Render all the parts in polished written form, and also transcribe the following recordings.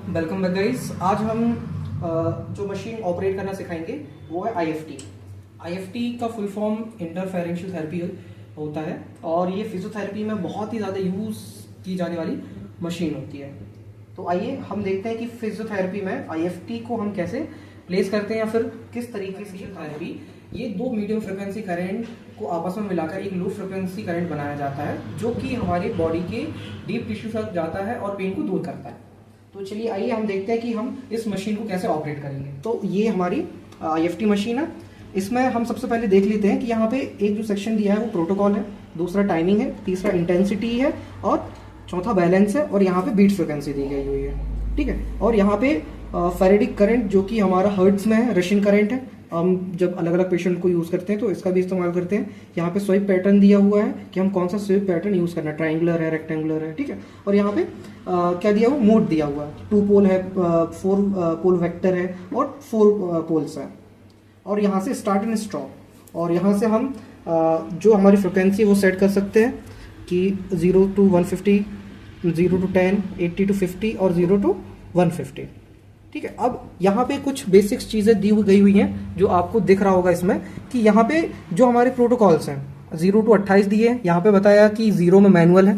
Welcome back guys. आज हम जो मशीन ऑपरेट करना सिखाएंगे वो है आईएफटी। आईएफटी का फुल फॉर्म इंटरफेरेंशियल थेरेपी होता है और ये फिजियोथेरेपी में बहुत ही ज़्यादा यूज़ की जाने वाली मशीन होती है। तो आइए हम देखते हैं कि फिजियोथेरेपी में आईएफटी को हम कैसे प्लेस करते हैं या फिर किस तरीके से थेरेपी ये दो मीडियम फ्रिक्वेंसी करंट को आपस में मिलाकर एक लो फ्रिक्वेंसी करंट बनाया जाता है जो कि हमारी बॉडी के डीप टिश्यू तक जाता है और पेन को दूर करता है। तो चलिए आइए हम देखते हैं कि हम इस मशीन को कैसे ऑपरेट करेंगे। तो ये हमारी आईएफटी मशीन है। इसमें हम सबसे पहले देख लेते हैं कि यहाँ पे एक जो सेक्शन दिया है वो प्रोटोकॉल है, दूसरा टाइमिंग है, तीसरा इंटेंसिटी है और चौथा बैलेंस है और यहाँ पे बीट फ्रिक्वेंसी दी गई हुई है। ठीक है, और यहाँ पे फेरेडिक करंट जो कि हमारा हर्ट्ज में है, रशियन करंट है। हम जब अलग अलग पेशेंट को यूज़ करते हैं तो इसका भी इस्तेमाल करते हैं। यहाँ पे स्वीप पैटर्न दिया हुआ है कि हम कौन सा स्वीप पैटर्न यूज़ करना है, ट्रायंगुलर है, रेक्टेंगुलर है। ठीक है, और यहाँ पे क्या दिया हुआ, मोड दिया हुआ है, 2 पोल है, 4 पोल वेक्टर है और 4 पोल्स है। और यहाँ से स्टार्ट एंड स्टॉप, और यहाँ से हम जो हमारी फ्रिक्वेंसी वो सेट कर सकते हैं कि 0 to 150, 0 to 10, 80 to 50 और 0 to 150। ठीक है, अब यहाँ पे कुछ बेसिक्स चीज़ें दी गई हुई हैं जो आपको दिख रहा होगा इसमें कि यहाँ पे जो हमारे प्रोटोकॉल्स हैं 0 to 28 दिए हैं। यहाँ पे बताया कि 0 में मैनुअल है।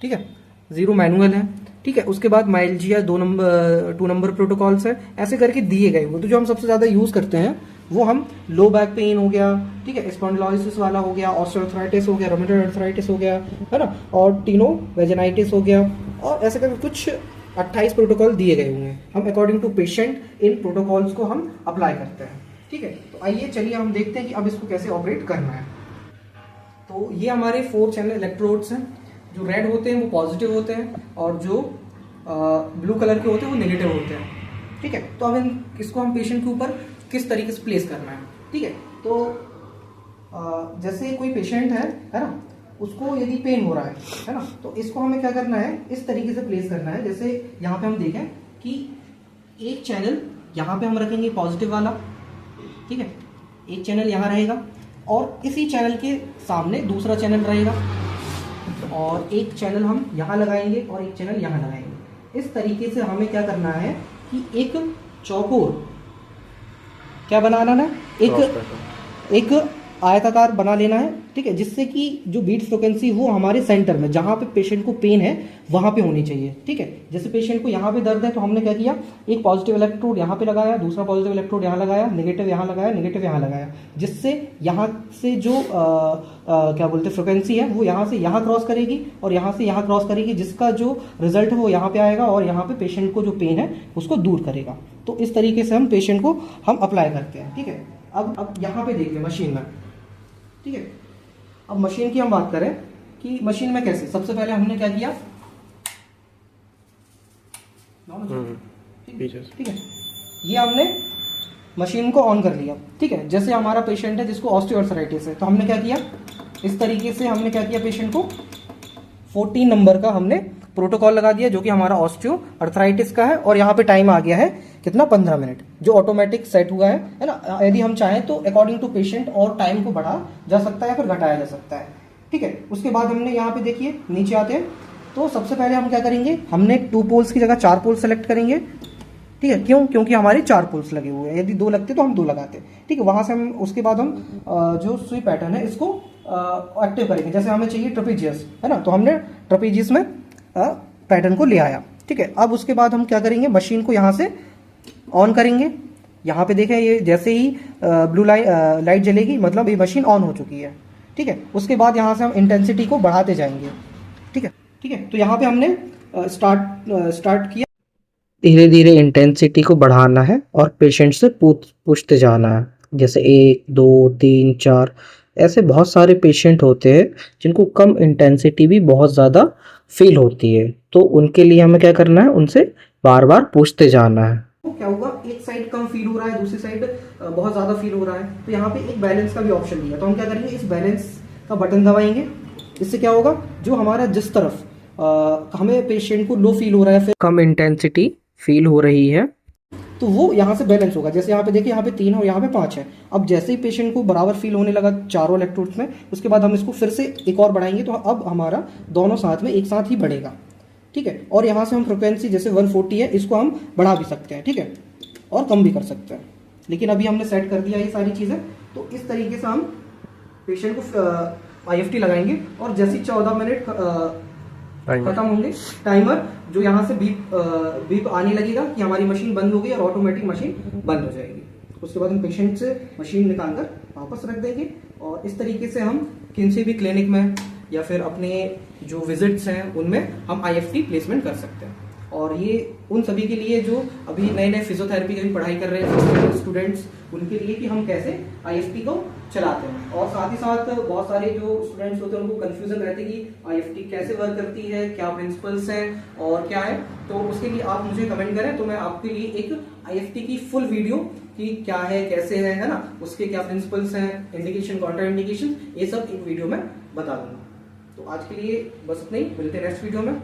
ठीक है, 0 मैनुअल है। ठीक है, उसके बाद माइल्जिया 2 नंबर प्रोटोकॉल्स है, ऐसे करके दिए गए हुए। तो जो हम सबसे ज़्यादा यूज़ करते हैं वो हम लो बैक पेन हो गया, ठीक है, स्पॉन्डिलोसिस वाला हो गया, ऑस्टियोआर्थराइटिस हो गया, रोमेटॉइड आर्थराइटिस हो गया, है ना, और टीनो वेजिनाइटिस हो गया, और ऐसे करके कुछ 28 प्रोटोकॉल दिए गए हुए हैं। हम अकॉर्डिंग टू पेशेंट इन प्रोटोकॉल्स को हम अप्लाई करते हैं। ठीक है, तो आइए चलिए हम देखते हैं कि अब इसको कैसे ऑपरेट करना है। तो ये हमारे 4 चैनल इलेक्ट्रोड्स हैं। जो रेड होते हैं वो पॉजिटिव होते हैं और जो ब्लू कलर के होते हैं वो नेगेटिव होते हैं। ठीक है, तो अब इसको हम पेशेंट के ऊपर किस तरीके से प्लेस करना है। ठीक है, तो जैसे कोई पेशेंट है ना, उसको यदि पेन हो रहा है ना, तो इसको हमें क्या करना है, इस तरीके से प्लेस करना है। जैसे यहाँ पे हम देखें कि एक चैनल यहाँ पे हम रखेंगे पॉजिटिव वाला, ठीक है, एक चैनल यहाँ रहेगा और इसी चैनल के सामने दूसरा चैनल रहेगा और एक चैनल हम यहाँ लगाएंगे और एक चैनल यहाँ लगाएंगे। इस तरीके से हमें क्या करना है कि एक चौकोर क्या बनाना है, एक आयताकार बना लेना है। ठीक है, जिससे कि जो बीट फ्रिक्वेंसी वो हमारे सेंटर में, जहाँ पे पेशेंट को पेन है वहाँ पे होनी चाहिए। ठीक है, जैसे पेशेंट को यहाँ पे दर्द है तो हमने क्या किया, एक पॉजिटिव इलेक्ट्रोड यहाँ पे लगाया, दूसरा पॉजिटिव इलेक्ट्रोड यहाँ लगाया, नेगेटिव यहाँ लगाया, नेगेटिव यहाँ लगाया, जिससे यहाँ से जो क्या बोलते हैं फ्रिक्वेंसी है वो यहाँ से यहाँ क्रॉस करेगी और यहाँ से यहाँ क्रॉस करेगी, जिसका जो रिजल्ट है वो यहाँ पे आएगा और यहाँ पे पेशेंट को जो पेन है उसको दूर करेगा। तो इस तरीके से हम पेशेंट को हम अप्लाई करते हैं। ठीक है, अब यहाँ पे देखिए मशीन में। ठीक है, अब मशीन की हम बात करें कि मशीन में कैसे, सबसे पहले हमने क्या किया, ठीक है, ये हमने मशीन को ऑन कर लिया। ठीक है, जैसे हमारा पेशेंट है जिसको ऑस्टियोआर्थराइटिस है, तो हमने क्या किया, इस तरीके से हमने क्या किया, पेशेंट को 14 नंबर का हमने प्रोटोकॉल लगा दिया जो कि हमारा ऑस्टियोआर्थराइटिस का है। और यहाँ पे टाइम आ गया है कितना, 15 मिनट, जो ऑटोमेटिक सेट हुआ है ना। यदि हम चाहें तो अकॉर्डिंग टू पेशेंट और टाइम को बढ़ा जा सकता है या फिर घटाया जा सकता है। ठीक है, उसके बाद हमने यहाँ पे देखिए नीचे आते हैं तो सबसे पहले हम क्या करेंगे, हमने 2 पोल्स की जगह 4 पोल सेलेक्ट करेंगे। ठीक है, क्यों, क्योंकि हमारे 4 पोल्स लगे हुए हैं, यदि 2 लगते तो हम 2 लगाते। ठीक है, वहां से हम उसके बाद हम जो स्वीप पैटर्न है इसको एक्टिव करेंगे। जैसे हमें चाहिए ट्रेपेजियस, है ना, तो हमने ट्रेपेजियस में पैटर्न को ले आया। ठीक है, अब उसके बाद हम क्या करेंगे, मशीन को यहाँ से ऑन करेंगे। यहाँ पे देखें ये जैसे ही ब्लू लाइट जलेगी मतलब ये मशीन ऑन हो चुकी है। ठीक है, उसके बाद यहाँ से हम इंटेंसिटी को बढ़ाते जाएंगे। ठीक है, ठीक है, तो यहाँ पे हमने स्टार्ट किया, धीरे धीरे इंटेंसिटी को बढ़ाना है और पेशेंट से पूछते जाना है। जैसे 1 2 3 4 ऐसे बहुत सारे पेशेंट होते हैं जिनको कम इंटेंसिटी भी बहुत ज़्यादा फील होती है, तो उनके लिए हमें क्या करना है, उनसे बार बार पूछते जाना है। तो क्या होगा, एक साइड कम फील हो रहा है, दूसरी साइड बहुत ज़्यादा फील हो रहा है, तो यहाँ पे एक बैलेंस का भी ऑप्शन दिया। तो हम क्या करेंगे, इस बैलेंस का बटन दबाएंगे। इससे क्या होगा, जो हमारा जिस तरफ हमें पेशेंट को लो फील हो रहा है, फिर कम इंटेंसिटी फील हो रही है, तो वो यहाँ से बैलेंस होगा। जैसे यहाँ पे देखिए, यहाँ पे 3 और यहाँ पे 5 है। अब जैसे ही पेशेंट को बराबर फील होने लगा चारों इलेक्ट्रोड्स में, उसके बाद हम इसको फिर से एक और बढ़ाएंगे, तो अब हमारा दोनों साथ में एक साथ ही बढ़ेगा। ठीक है। और यहाँ से हम फ्रिक्वेंसी जैसे 140 है इसको हम बढ़ा भी सकते हैं, ठीक है, और कम भी कर सकते हैं। लेकिन अभी हमने सेट कर दिया ये सारी चीज़ें, तो इस तरीके से हम पेशेंट को IFT लगाएंगे और जैसे 14 मिनट खत्म होंगे टाइमर, जो यहाँ से बीप आने लगेगा कि हमारी मशीन बंद हो गई और ऑटोमेटिक मशीन बंद हो जाएगी। उसके बाद हम पेशेंट से मशीन निकाल कर वापस रख देंगे और इस तरीके से हम किसी भी क्लिनिक में या फिर अपने जो विजिट्स हैं उनमें हम IFT प्लेसमेंट कर सकते हैं। और ये उन सभी के लिए जो अभी नए नए फिजियोथेरेपी की पढ़ाई कर रहे हैं स्टूडेंट्स, उनके लिए कि हम कैसे IFT को चलाते हैं। और साथ ही साथ बहुत सारे जो स्टूडेंट्स होते हैं उनको कंफ्यूजन रहती है कि IFT कैसे वर्क करती है, क्या प्रिंसिपल्स हैं और क्या है। तो उसके लिए आप मुझे कमेंट करें तो मैं आपके लिए एक IFT की फुल वीडियो कि क्या है, कैसे है ना, उसके क्या प्रिंसिपल्स हैं, इंडिकेशन, कॉन्ट्रा इंडिकेशन, ये सब एक वीडियो में बता दूंगा। तो आज के लिए बस इतना ही, मिलते हैं नेक्स्ट वीडियो में।